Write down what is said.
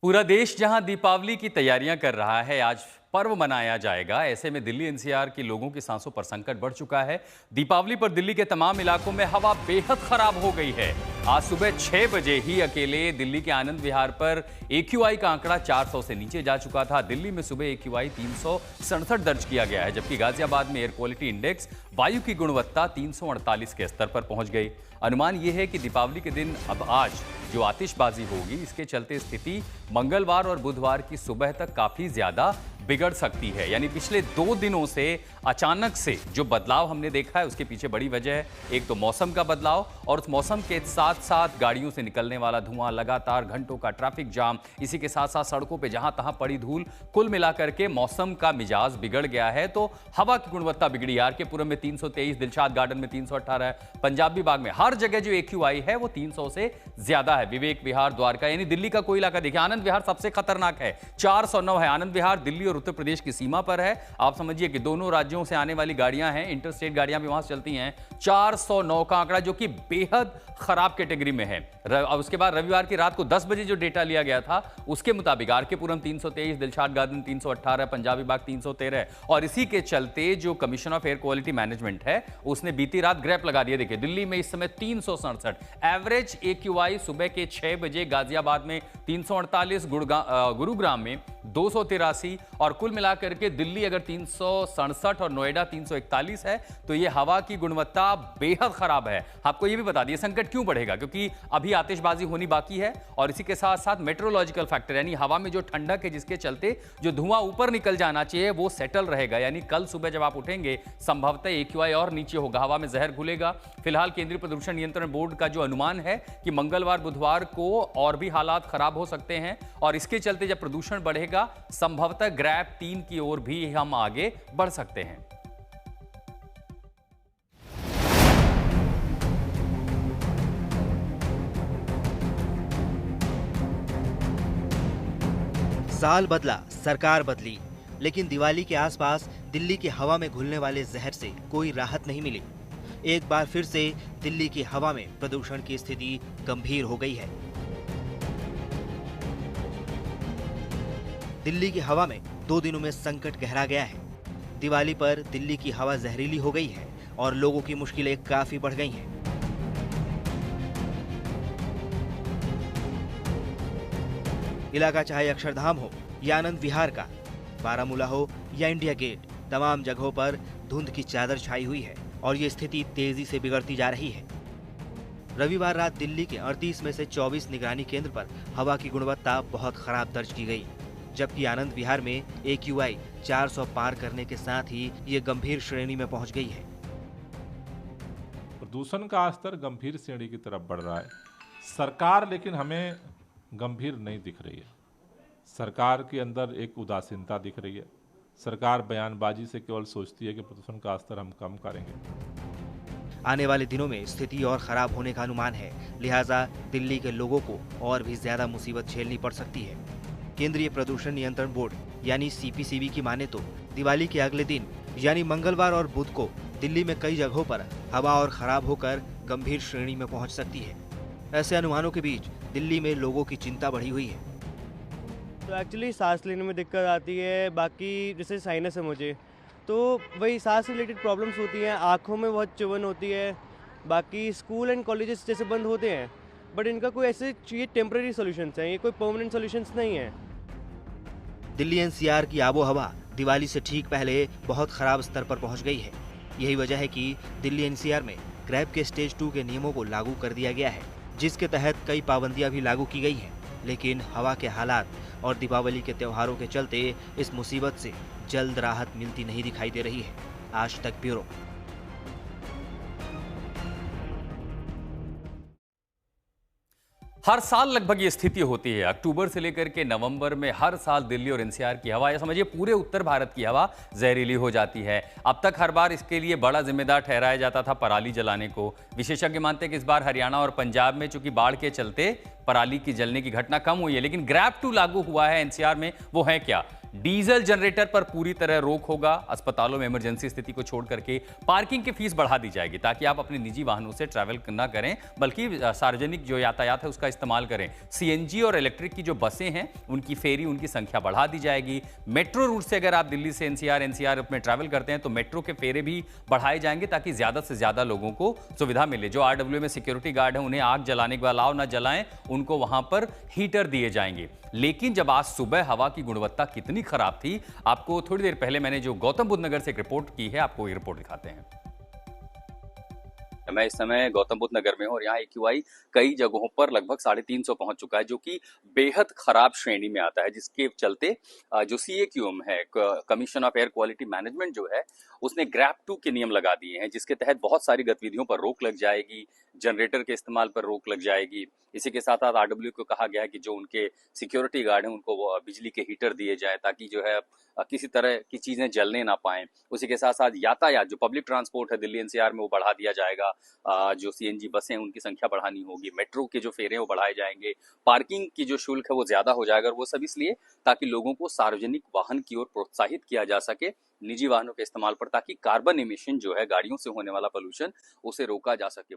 पूरा देश जहां दीपावली की तैयारियां कर रहा है, आज पर्व मनाया जाएगा। ऐसे में दिल्ली एनसीआर के लोगों की सांसों पर संकट बढ़ चुका है। दीपावली पर दिल्ली के तमाम इलाकों में हवा बेहद खराब हो गई है। आज सुबह 6 बजे ही अकेले दिल्ली के आनंद विहार पर AQI का आंकड़ा 400 से नीचे जा चुका था। दिल्ली में सुबह AQI 367 दर्ज किया गया है, जबकि गाजियाबाद में एयर क्वालिटी इंडेक्स वायु की गुणवत्ता 348 के स्तर पर पहुंच गई। अनुमान यह है कि दीपावली के दिन अब आज जो आतिशबाजी होगी, इसके चलते स्थिति मंगलवार और बुधवार की सुबह तक काफी ज्यादा बिगड़ सकती है। यानी पिछले 2 दिनों से अचानक से जो बदलाव हमने देखा है, उसके पीछे बड़ी वजह है एक तो मौसम का बदलाव, और उस मौसम के साथ साथ गाड़ियों से निकलने वाला धुआं, लगातार घंटों का ट्रैफिक जाम, इसी के साथ साथ सड़कों पे जहां तहां पड़ी धूल, कुल मिलाकर के मौसम का मिजाज बिगड़ गया है। तो हवा की गुणवत्ता बिगड़ी। RK पुरम में 323, दिलशाद गार्डन में 318, पंजाबी बाग में हर जगह जो AQI है वो 300 से ज्यादा है। विवेक विहार, द्वारका, यानी दिल्ली का कोई इलाका देखिए, आनंद विहार सबसे खतरनाक है, 409 है। आनंद विहार दिल्ली और उत्तर प्रदेश की सीमा पर है। आप समझिए कि दोनों राज्यों से आने वाली गाड़ियां हैं, इंटरस्टेट गाड़ियां भी वहां से चलती हैं। 409 का आंकड़ा, जो कि बेहद खराब कैटेगरी में है। उसके बाद रविवार की रात को 10 बजे जो डेटा लिया गया था, उसके मुताबिक RK पुरम 323, दिलशाद गार्डन 318, पंजाबी बाग 313, और इसी के चलते जो commission of air quality management है, उसने बीती रात ग्रैप लगा दिया। देखिए, दिल्ली में इस समय 367 एवरेज AQI सुबह के 6 बजे, गाजियाबाद में 348, गुरुग्राम में 283, और कुल मिलाकर के दिल्ली अगर 367 और नोएडा 341 है, तो यह हवा की गुणवत्ता बेहद खराब है। आपको यह भी बता दिए संकट क्यों बढ़ेगा, क्योंकि अभी आतिशबाजी होनी बाकी है, और इसी के साथ साथ मेट्रोलॉजिकल फैक्टर, यानी हवा में जो ठंडक है, जिसके चलते जो धुआं ऊपर निकल जाना चाहिए वो सेटल रहेगा। यानी कल सुबह जब आप उठेंगे, संभवतः AQI और नीचे होगा, हवा में जहर घुलेगा। फिलहाल केंद्रीय प्रदूषण नियंत्रण बोर्ड का जो अनुमान है कि मंगलवार बुधवार को और भी हालात खराब हो सकते हैं, और इसके चलते जब प्रदूषण बढ़ेगा, संभवतः ग्रैप 3 की ओर भी हम आगे बढ़ सकते हैं। साल बदला, सरकार बदली, लेकिन दिवाली के आसपास दिल्ली की हवा में घुलने वाले जहर से कोई राहत नहीं मिली। एक बार फिर से दिल्ली की हवा में प्रदूषण की स्थिति गंभीर हो गई है। दिल्ली की हवा में 2 दिनों में संकट गहरा गया है। दिवाली पर दिल्ली की हवा जहरीली हो गई है और लोगों की मुश्किलें काफी बढ़ गई हैं। इलाका चाहे अक्षरधाम हो या आनंद विहार का, बारामूला हो या इंडिया गेट, तमाम जगहों पर धुंध की चादर छाई हुई है और ये स्थिति तेजी से बिगड़ती जा रही है। रविवार रात दिल्ली के 38 में से 24 निगरानी केंद्र पर हवा की गुणवत्ता बहुत खराब दर्ज की गई, जबकि आनंद विहार में AQI 400 पार करने के साथ ही ये गंभीर श्रेणी में पहुंच गई है। प्रदूषण का स्तर गंभीर श्रेणी की तरफ बढ़ रहा है। सरकार लेकिन हमें गंभीर नहीं दिख रही है। सरकार के अंदर एक उदासीनता दिख रही है। सरकार बयानबाजी से केवल सोचती है कि प्रदूषण का स्तर हम कम करेंगे। आने वाले दिनों में स्थिति और खराब होने का अनुमान है, लिहाजा दिल्ली के लोगों को और भी ज्यादा मुसीबत झेलनी पड़ सकती है। केंद्रीय प्रदूषण नियंत्रण बोर्ड यानी CPCB की माने तो दिवाली के अगले दिन यानी मंगलवार और बुध को दिल्ली में कई जगहों पर हवा और खराब होकर गंभीर श्रेणी में पहुंच सकती है। ऐसे अनुमानों के बीच दिल्ली में लोगों की चिंता बढ़ी हुई है। तो एक्चुअली सांस लेने में दिक्कत आती है, बाकी जैसे साइनस है मुझे, तो वही सांस रिलेटेड प्रॉब्लम्स होती हैं, आँखों में बहुत चुभन होती है। बाकी स्कूल एंड कॉलेजेस जैसे बंद होते हैं, बट इनका कोई ऐसे ये टेम्पररी सॉल्यूशंस हैं, ये कोई परमानेंट सॉल्यूशंस नहीं है। दिल्ली NCR की आबो हवा दिवाली से ठीक पहले बहुत खराब स्तर पर पहुंच गई है। यही वजह है कि दिल्ली NCR में ग्रैप के स्टेज 2 के नियमों को लागू कर दिया गया है, जिसके तहत कई पाबंदियां भी लागू की गई हैं। लेकिन हवा के हालात और दीपावली के त्योहारों के चलते इस मुसीबत से जल्द राहत मिलती नहीं दिखाई दे रही है। आज तक ब्यूरो। हर साल लगभग ये स्थिति होती है। अक्टूबर से लेकर के नवंबर में हर साल दिल्ली और NCR की हवा, या समझिए पूरे उत्तर भारत की हवा जहरीली हो जाती है। अब तक हर बार इसके लिए बड़ा जिम्मेदार ठहराया जाता था पराली जलाने को। विशेषज्ञ मानते हैं कि इस बार हरियाणा और पंजाब में चूंकि बाढ़ के चलते पराली की जलने की घटना कम हुई है। लेकिन ग्रैब 2 लागू हुआ है एनसीआर में, वो है क्या? डीजल जनरेटर पर पूरी तरह रोक होगा। अस्पतालों में इमरजेंसी स्थिति को छोड़ करके पार्किंग की फीस बढ़ा दी जाएगी ताकि आप अपने निजी वाहनों से ट्रैवल ना करें, बल्कि सार्वजनिक जो यातायात है उसका इस्तेमाल करें। सीएनजी और इलेक्ट्रिक की जो बसें हैं उनकी फेरी, उनकी संख्या बढ़ा दी जाएगी। मेट्रो रूट से अगर आप दिल्ली से एनसीआर में ट्रैवल करते हैं तो मेट्रो के फेरे भी बढ़ाए जाएंगे ताकि ज्यादा से ज्यादा लोगों को सुविधा मिले। जो आरडब्ल्यू में सिक्योरिटी गार्ड है उन्हें आग जलाने के बाद अलाव ना जलाएं, उनको वहां पर हीटर दिए जाएंगे। लेकिन जब आज सुबह हवा की गुणवत्ता कितनी खराब थी, आपको थोड़ी देर पहले मैंने जो गौतम बुद्ध नगर से एक रिपोर्ट की है, आपको ये रिपोर्ट दिखाते हैं। मैं इस समय गौतम बुद्ध नगर में हूं और यहाँ एक्यूआई कई जगहों पर लगभग 350 पहुंच चुका है, जो कि बेहद खराब श्रेणी में आता है, जिसके चलते जो सीएक्यूएम है, commission of air quality management जो है, उसने ग्रैब 2 के नियम लगा दिए हैं, जिसके तहत बहुत सारी गतिविधियों पर रोक लग जाएगी, जनरेटर के इस्तेमाल पर रोक लग जाएगी। इसी के साथ साथ आरडब्ल्यू को कहा गया है कि जो उनके सिक्योरिटी गार्ड हैं उनको वो बिजली के हीटर दिए जाए ताकि जो है किसी तरह की चीजें जलने ना पाए। उसी के साथ साथ यातायात, जो पब्लिक ट्रांसपोर्ट है दिल्ली एनसीआर में, वो बढ़ा दिया जाएगा। जो सीएनजी बसें हैं उनकी संख्या बढ़ानी होगी, मेट्रो के जो फेरे हैं वो बढ़ाए जाएंगे, पार्किंग की जो शुल्क है वो ज्यादा हो जाएगा। और वो सब इसलिए ताकि लोगों को सार्वजनिक वाहन की ओर प्रोत्साहित किया जा सके, निजी वाहनों के इस्तेमाल पर, ताकि कार्बन इमिशन जो है, गाड़ियों से होने वाला पोल्यूशन, उसे रोका जा सके।